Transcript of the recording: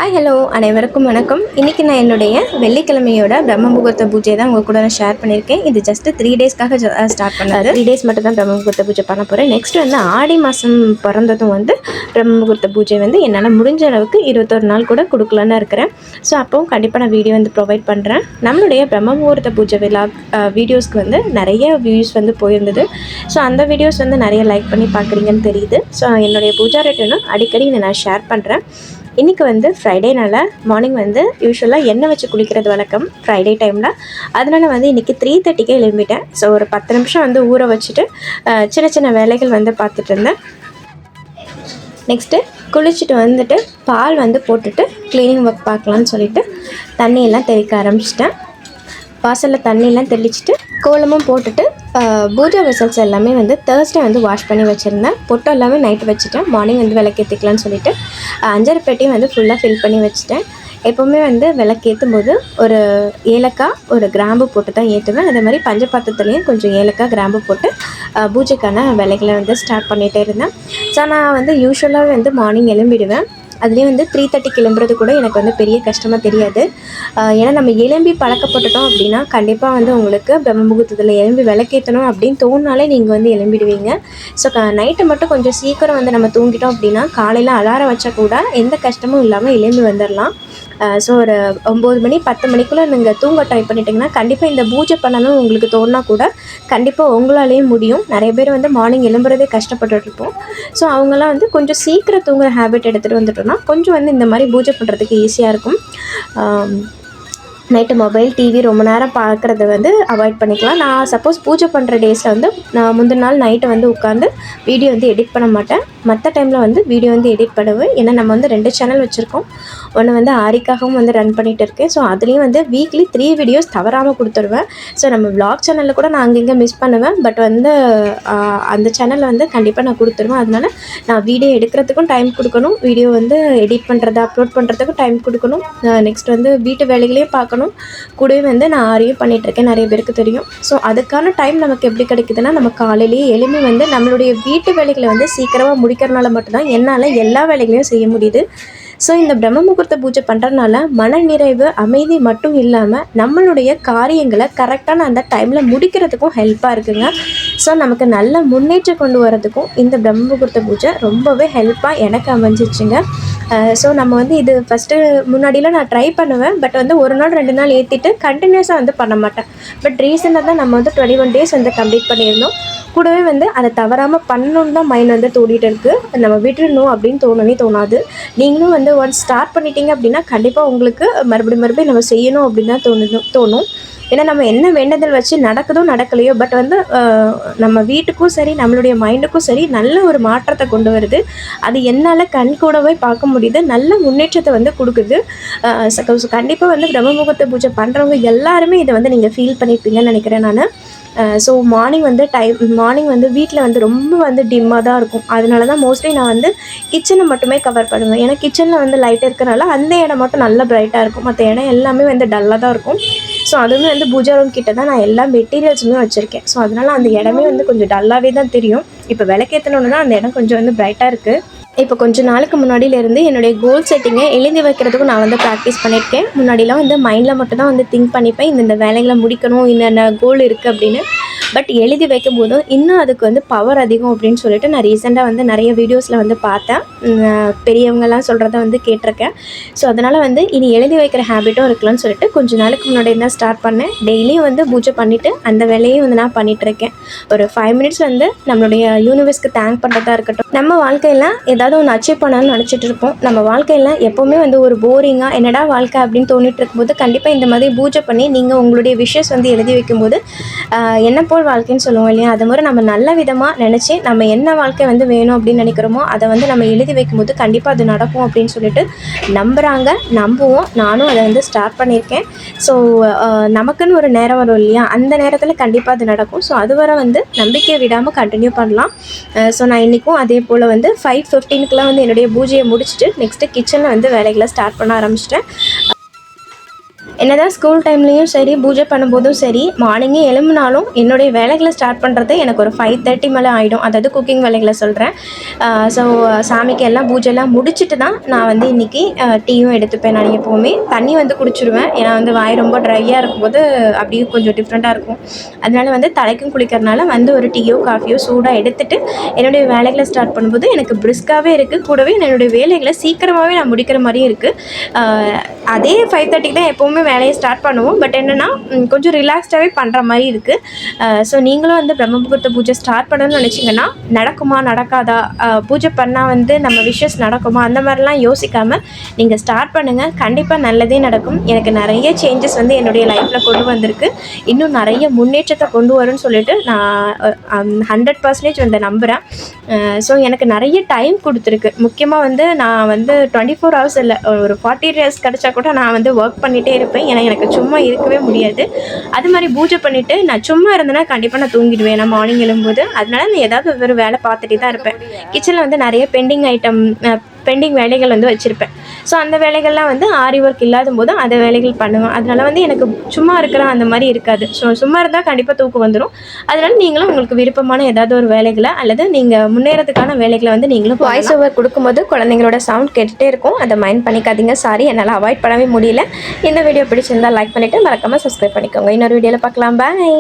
Hi hello அனைவருக்கும் வணக்கம். இன்றைக்கி நான் என்னுடைய வெள்ளிக்கிழமையோட பிரம்ம முகூர்த்த பூஜை தான் உங்கள் கூட நான் ஷேர் பண்ணியிருக்கேன். இது ஜஸ்ட்டு 3 டேஸ்க்காக ஸ்டார்ட் பண்ணது. 3 டேஸ் மட்டும் தான் பிரம்ம முகூர்த்த பூஜை பண்ண போகிறேன். நெக்ஸ்ட் வந்து ஆடி மாதம் பிறந்ததும் வந்து பிரம்ம முகூர்த்த பூஜை வந்து என்னால் முடிஞ்ச அளவுக்கு 21 நாள் கூட கொடுக்கலான்னு இருக்கிறேன். ஸோ அப்போவும் கண்டிப்பாக நான் வீடியோ வந்து ப்ரொவைட் பண்ணுறேன். நம்மளுடைய பிரம்ம முகூர்த்த பூஜை வீடியோஸ்க்கு வந்து நிறைய வியூஸ் வந்து போயிருந்தது. ஸோ அந்த வீடியோஸ் வந்து நிறைய லைக் பண்ணி பார்க்குறீங்கன்னு தெரியுது. ஸோ என்னுடைய பூஜா ரேட்டுன்னு அடிக்கடி நான் ஷேர் பண்ணுறேன். இன்றைக்கி வந்து ஃப்ரைடேனால மார்னிங் வந்து யூஸ்வலாக எண்ணெய் வச்சு குளிக்கிறது வழக்கம் ஃப்ரைடே டைமில். அதனால் வந்து இன்றைக்கி 3:30க்கே எழும்பிட்டேன். ஸோ ஒரு 10 நிமிஷம் வந்து ஊற வச்சுட்டு சின்ன சின்ன வேலைகள் வந்து பார்த்துட்டு இருந்தேன். நெக்ஸ்ட்டு குளிச்சுட்டு வந்துட்டு பால் வந்து போட்டுட்டு க்ளீனிங் ஒர்க் பார்க்கலான்னு சொல்லிவிட்டு தண்ணியெல்லாம் தெளிக்க ஆரம்பிச்சிட்டேன். வாசலில் தண்ணியெல்லாம் தெளிச்சுட்டு கோலமும் போட்டுட்டு பூஜா வெசல்ஸ் எல்லாமே வந்து தேர்ஸ்டே வந்து வாஷ் பண்ணி வச்சுருந்தேன். பொட்டு எல்லாமே நைட்டு வச்சுட்டேன். மார்னிங் வந்து விளக்கேற்றிக்கலான்னு சொல்லிவிட்டு 5 பெட்டியும் வந்து ஃபுல்லாக ஃபில் பண்ணி வச்சுட்டேன். எப்போவுமே வந்து விளக்கேற்றும் போது ஒரு ஏலக்காய் ஒரு கிராம்பு போட்டு தான் ஏற்றுவேன். அதே மாதிரி பஞ்சபாத்திரத்துலேயும் கொஞ்சம் ஏலக்காய் கிராம்பு போட்டு பூஜைக்கான வேலைகளை வந்து ஸ்டார்ட் பண்ணிகிட்டே இருந்தேன். ஸோ நான் வந்து யூஸ்வலாகவே வந்து மார்னிங் எழும்பிடுவேன். அதுலேயும் வந்து 3:30 கிளம்புறது கூட எனக்கு வந்து பெரிய கஷ்டமாக தெரியாது. ஏன்னா நம்ம எழும்பி பழக்கப்பட்டுட்டோம் அப்படின்னா கண்டிப்பாக வந்து உங்களுக்கு பிரம்ம முகூர்த்தத்தில் எழும்பி விளக்கேற்றணும் அப்படின்னு தோணுனாலே நீங்கள் வந்து எழும்பிடுவீங்க. ஸோ நைட்டு மட்டும் கொஞ்சம் சீக்கிரம் வந்து நம்ம தூங்கிட்டோம் அப்படின்னா காலையில் அலாரம் வச்சா கூட எந்த கஷ்டமும் இல்லாமல் எழும்பி வந்துடலாம். ஸோ ஒரு 9 மணி 10 மணிக்குள்ளே நீங்கள் தூங்க ட்ரை பண்ணிட்டீங்கன்னா கண்டிப்பாக இந்த பூஜை பண்ணணும் உங்களுக்கு தோணுனா கூட கண்டிப்பாக உங்களாலேயும் முடியும். நிறைய பேர் வந்து மார்னிங் எழும்புறதே கஷ்டப்பட்டுருப்போம். ஸோ அவங்களாம் வந்து கொஞ்சம் சீக்கிரம் தூங்குற ஹேபிட் எடுத்துகிட்டு வந்துட்டோம்னா கொஞ்சம் வந்து இந்த மாதிரி பூஜை பண்ணுறதுக்கு ஈஸியாக இருக்கும். நைட்டு மொபைல் டிவி ரொம்ப நேரம் பார்க்குறத வந்து அவாய்ட் பண்ணிக்கலாம். நான் சப்போஸ் பூஜை பண்ணுற டேஸில் வந்து நான் முந்தின நாள் நைட்டு வந்து உட்காந்து வீடியோ வந்து எடிட் பண்ண மாட்டேன். மற்ற டைமில் வந்து வீடியோ வந்து எடிட் பண்ணுவேன். ஏன்னா நம்ம வந்து 2 சேனல் வச்சுருக்கோம். ஒன்று வந்து ஆரிக்காகவும் வந்து ரன் பண்ணிகிட்டு இருக்கேன். ஸோ அதுலேயும் வந்து வீக்லி 3 வீடியோஸ் தவறாமல் கொடுத்துருவேன். ஸோ நம்ம விளாக் சேனலில் கூட நான் அங்கங்கே மிஸ் பண்ணுவேன். பட் வந்து அந்த சேனலில் வந்து கண்டிப்பாக நான் கொடுத்துருவேன். அதனால் நான் வீடியோ எடுக்கிறதுக்கும் டைம் கொடுக்கணும், வீடியோ வந்து எடிட் பண்ணுறது அப்லோட் பண்ணுறதுக்கும் டைம் கொடுக்கணும். நெக்ஸ்ட் வந்து வீட்டு வேலைகளையும் பார்க்கணும். கூடவே வந்து நான் ஆரியும் பண்ணிகிட்ருக்கேன், நிறைய பேருக்கு தெரியும். ஸோ அதுக்கான டைம் நமக்கு எப்படி கிடைக்குதுன்னா நம்ம காலையிலேயே எழுப்பி வந்து நம்மளுடைய வீட்டு வேலைகளை வந்து சீக்கிரமாக முடிக்கிறனால மட்டும்தான் என்னால் எல்லா வேலைகளையும் செய்ய முடியுது. ஸோ இந்த பிரம்ம முகூர்த்த பூஜை பண்ணுறதுனால மன நிறைவு அமைதி மட்டும் இல்லாமல் நம்மளுடைய காரியங்களை கரெக்டான அந்த டைமில் முடிக்கிறதுக்கும் ஹெல்ப்பாக இருக்குங்க. ஸோ நமக்கு நல்ல முன்னேற்றம் கொண்டு வரதுக்கும் இந்த பிரம்ம முகூர்த்த பூஜை ரொம்பவே ஹெல்ப்பாக எனக்கு அமைஞ்சிச்சுங்க. ஸோ நம்ம வந்து இது ஃபஸ்ட்டு முன்னாடிலாம் நான் ட்ரை பண்ணுவேன். பட் வந்து 1 நாள் 2 நாள் ஏற்றிட்டு கண்டினியூஸாக வந்து பண்ண மாட்டேன். பட் ரீசெண்டாக தான் நம்ம வந்து 21 டேஸ் வந்து கம்ப்ளீட் பண்ணியிருந்தோம். கூடவே வந்து அதை தவறாமல் பண்ணணுன்னு தான் மைண்ட் வந்து தோண்டிகிட்டு இருக்குது. நம்ம விட்டுடணும் அப்படின்னு தோணாது. நீங்களும் வந்து ஒன்ஸ் ஸ்டார்ட் பண்ணிட்டீங்க அப்படின்னா கண்டிப்பாக உங்களுக்கு மறுபடியும் நம்ம செய்யணும் அப்படின்னு தான் தோணும். ஏன்னா நம்ம என்ன வேண்டுதல் வச்சு நடக்குதோ நடக்கலையோ பட் வந்து நம்ம வீட்டுக்கும் சரி நம்மளுடைய மைண்டுக்கும் சரி நல்ல ஒரு மாற்றத்தை கொண்டு வருது. அது என்னால் கண் கூடவே பார்க்க முடியுது. நல்ல முன்னேற்றத்தை வந்து கொடுக்குது. கண்டிப்பாக வந்து பிரம்ம முகூர்த்த பூஜை பண்ணுறவங்க எல்லாருமே இதை வந்து நீங்கள் ஃபீல் பண்ணியிருப்பீங்கன்னு நினைக்கிறேன் நான். ஸோ மார்னிங் வந்து வீட்டில் வந்து ரொம்ப வந்து டிம்மாக தான் இருக்கும். அதனால தான் மோஸ்ட்லி நான் வந்து கிச்சனை மட்டுமே கவர் பண்ணுவேன். ஏன்னா கிச்சனில் வந்து லைட் இருக்கிறனால அந்த இடம் மட்டும் நல்லா ப்ரைட்டாக இருக்கும். மற்ற இடம் எல்லாமே வந்து டல்லாக தான் இருக்கும். ஸோ அதுவுமே வந்து பூஜா ரூம் கிட்ட தான் நான் எல்லா மெட்டீரியல்ஸுமே வச்சுருக்கேன். ஸோ அதனால் அந்த இடமே வந்து கொஞ்சம் டல்லாகவே தான் தெரியும். இப்போ விளக்கேற்றணுன்னு தான் அந்த இடம் கொஞ்சம் வந்து ப்ரைட்டாக இருக்குது. இப்போ கொஞ்சம் நாளுக்கு முன்னாடியிலேருந்து என்னுடைய கோல் செட்டிங்கை எழுதி வைக்கிறதுக்கும் நான் வந்து ப்ராக்டிஸ் பண்ணியிருக்கேன். முன்னாடிலாம் வந்து மைண்டில் மட்டும் தான் வந்து திங்க் பண்ணிப்பேன், இந்த வேலைகளை முடிக்கணும், இந்த கோல் இருக்குது அப்படின்னு. பட் எழுதி வைக்கும் போதும் இன்னும் அதுக்கு வந்து பவர் அதிகம் அப்படின்னு சொல்லிட்டு நான் ரீசெண்டாக வந்து நிறைய வீடியோஸில் வந்து பார்த்தேன். பெரியவங்கெல்லாம் சொல்கிறத வந்து கேட்டிருக்கேன். ஸோ அதனால் வந்து இனி எழுதி வைக்கிற ஹேபிட்டும் இருக்கலாம்னு சொல்லிட்டு கொஞ்சம் நாளுக்கு முன்னாடி தான் ஸ்டார்ட் பண்ணேன். டெய்லியும் வந்து பூஜை பண்ணிவிட்டு அந்த வேலையும் வந்து நான் பண்ணிகிட்ருக்கேன். ஒரு 5 மினிட்ஸ் வந்து நம்மளுடைய யூனிவர்ஸ்க்கு தேங்க் பண்ணுறதா இருக்கட்டும். நம்ம வாழ்க்கையில் ஏதாவது ஒன்று அச்சீவ் பண்ணணும்னு நினச்சிட்டு இருப்போம். நம்ம வாழ்க்கையில் எப்போவுமே வந்து ஒரு போரிங்காக என்னடா வாழ்க்கை அப்படின்னு தோணிட்டு இருக்கும்போது கண்டிப்பாக இந்த மாதிரி பூஜை பண்ணி நீங்கள் உங்களுடைய விஷஸ் வந்து எழுதி வைக்கும்போது என்ன போல் வாழ்க்கைன்னு சொல்லுவோம் இல்லையா, அது மாதிரி நம்ம நல்ல விதமாக நினச்சி நம்ம என்ன வாழ்க்கை வந்து வேணும் அப்படின்னு நினைக்கிறோமோ அதை வந்து நம்ம எழுதி வைக்கும்போது கண்டிப்பாக அது நடக்கும் அப்படின்னு சொல்லிட்டு நம்புவோம். நானும் அதை வந்து ஸ்டார்ட் பண்ணியிருக்கேன். ஸோ நமக்குன்னு ஒரு நேரம் வரும் இல்லையா, அந்த நேரத்தில் கண்டிப்பாக அது நடக்கும். ஸோ அதுவரை வந்து நம்பிக்கையை விடாமல் கண்டினியூ பண்ணலாம். ஸோ நான் இன்றைக்கும் அதே போல் வந்து 5:15க்குலாம் வந்து என்னுடைய பூஜையை முடிச்சுட்டு நெக்ஸ்ட்டு கிச்சனில் வந்து வேலைகளை ஸ்டார்ட் பண்ண ஆரம்பிச்சிட்டேன். என்னதான் ஸ்கூல் டைம்லேயும் சரி பூஜை பண்ணும்போதும் சரி மார்னிங்கே எழும்பினாலும் என்னுடைய வேலைகளை ஸ்டார்ட் பண்ணுறது எனக்கு ஒரு 5:30 மேலே ஆகிடும். அதாவது குக்கிங் வேலைகளை சொல்கிறேன். ஸோ சாமிக்கு எல்லாம் பூஜைலாம் முடிச்சுட்டு தான் நான் வந்து இன்றைக்கி டீயும் எடுத்துப்பேன். நான் எப்போவுமே தண்ணி வந்து குடிச்சிடுவேன். ஏன்னா வந்து வாய் ரொம்ப ட்ரையாக இருக்கும்போது அப்படியே கொஞ்சம் டிஃப்ரெண்ட்டாக இருக்கும். அதனால வந்து தலைக்கும் குளிக்கிறனால வந்து ஒரு டீயோ காஃபியோ சூடாக எடுத்துகிட்டு என்னுடைய வேலைகளை ஸ்டார்ட் பண்ணும்போது எனக்கு பிரிஸ்காகவே இருக்குது. கூடவே என்னுடைய வேலைகளை சீக்கிரமாகவே நான் முடிக்கிற மாதிரியும் இருக்குது. அதே 5:30 தான் எப்போவுமே வேலையை ஸ்டார்ட் பண்ணுவோம். பட் என்னென்னா கொஞ்சம் ரிலாக்ஸ்டாகவே பண்ணுற மாதிரி இருக்குது. ஸோ நீங்களும் வந்து பிரம்ம முகூர்த்த பூஜை ஸ்டார்ட் பண்ணணும்னு நினச்சிங்கன்னா நடக்குமா நடக்காதா, பூஜை பண்ணால் வந்து நம்ம விஷஸ் நடக்குமா, அந்த மாதிரிலாம் யோசிக்காமல் நீங்கள் ஸ்டார்ட் பண்ணுங்கள். கண்டிப்பாக நல்லதே நடக்கும். எனக்கு நிறைய சேஞ்சஸ் வந்து என்னுடைய லைஃப்பில் கொண்டு வந்திருக்கு. இன்னும் நிறைய முன்னேற்றத்தை கொண்டு வரும்னு சொல்லிட்டு நான் 100% வந்து நம்புகிறேன். ஸோ எனக்கு நிறைய டைம் கொடுத்துருக்கு. முக்கியமாக வந்து நான் வந்து 24 hours இல்லை, ஒரு 40 days கிடச்சா கூட நான் வந்து ஒர்க் பண்ணிகிட்டே இருப்பேன். ஏன்னா எனக்கு சும்மா இருக்கவே முடியாது. அது மாதிரி பூஜை பண்ணிவிட்டு நான் சும்மா இருந்தேன்னா கண்டிப்பாக நான் தூங்கிடுவேன். நான் மார்னிங் எழும்போது. அதனால நான் ஏதாவது ஒரு வேலை பார்த்துட்டே தான் இருப்பேன். கிச்சனில் வந்து நிறைய பெண்டிங் வேலைகள் வந்து வச்சுருப்பேன். ஸோ அந்த வேலைகள்லாம் வந்து ஆரி ஒர்க் இல்லாத போது அந்த வேலைகள் பண்ணுவேன். அதனால் வந்து எனக்கு சும்மா இருக்கிற அந்த மாதிரி இருக்காது. ஸோ சும்மா இருந்தால் கண்டிப்பாக தூக்கம் வந்துடும். அதனால் நீங்களும் உங்களுக்கு விருப்பமான ஏதாவது ஒரு வேலைகளை அல்லது நீங்கள் முன்னேறதுக்கான வேலைகளை வந்து நீங்களும் வாய்ஸ் ஓவர் கொடுக்கும்போது குழந்தைங்களோட சவுண்ட் கேட்டுகிட்டே இருக்கும். அதை மைண்ட் பண்ணிக்காதீங்க. சாரி, என்னால் அவாய்ட் பண்ணவே முடியல. இந்த வீடியோ பிடிச்சிருந்தால் லைக் பண்ணிவிட்டு மறக்காமல் சப்ஸ்கிரைப் பண்ணிக்கோங்க. இன்னொரு வீடியோவில் பார்க்கலாம். பாய்.